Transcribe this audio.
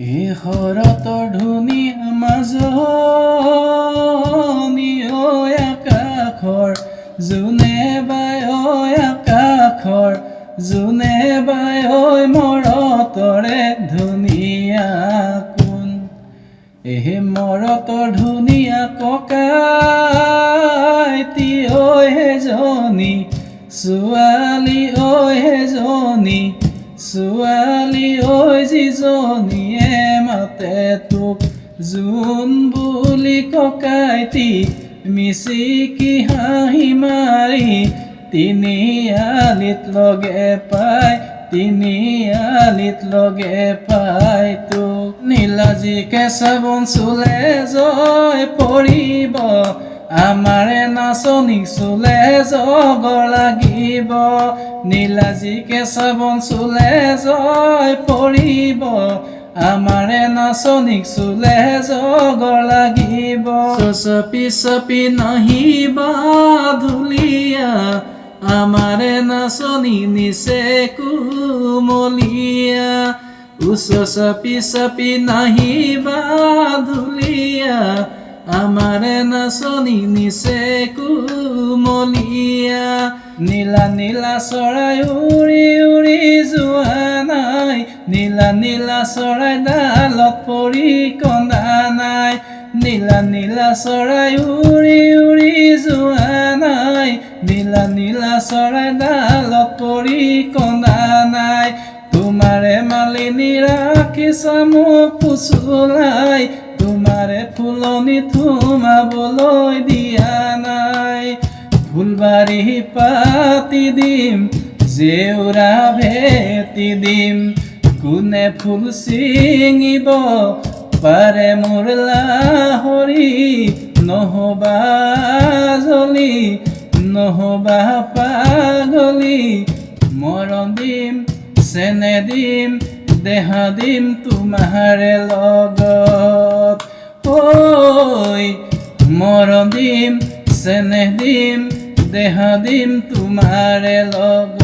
এই শৰতৰ ধুনীয়া মাজনী ঐ আকাশৰ যোনে বাই ঐ আকাশৰ যোনে বাই ঐ মৰতৰে ধুনীয়া কোন এই মৰতৰ ধুনীয়া ককাইতি ঐ হেজনী ছোৱালী ঐ হেজনী ছোৱালী ঐ যিজনীয়ে মাতে তোক জোন বুলি ককাইতি মিচিকি হাঁহি মাৰি তিনিআলিত লগে পাই তিনিআলিত লগে পাই তোক নীলাজী কেঁচাবন চুলে জয় পৰিব আমাৰে নাচনীক চুলে জগ লাগিব নীলাজী কেঁচাবন চুলে জয় পৰিব আমাৰে নাচনীক চুলে জগ লাগিব চপি চপি নাহিবা ধুলীয়া আমাৰে নাচনী নিচে কুমলীয়া উচ চপি চপি নাহিবা ধুলীয়া আমাৰে নাচনী নিচে কুমলীয়া নীলা নীলা চৰাই উৰি উৰি যোৱা নাই নীলা নীলা চৰাই ডালত পৰি কন্দা নাই নীলা নীলা চৰাই উৰি উৰি যোৱা নাই নীলা নীলা চৰাই ডালত পৰি কন্দা নাই তোমাৰে মালিনী ৰাখিছা মোক ফুচুলাই তোমাৰে ফুলনি থুমাবলৈ দিয়া নাই ফুলবাৰী পাতি দিম জেউৰা ভেটি দিম কোনে ফুল ছিঙিব পাৰে মোৰ লাহৰি নহবা জলি নহবা পাগলি মৰম দিম চেনে দিম দেহা দিম তোমাৰে লগত ঐ মৰম দিম চেনেহ দিম দেহা দিম তোমাৰে লগত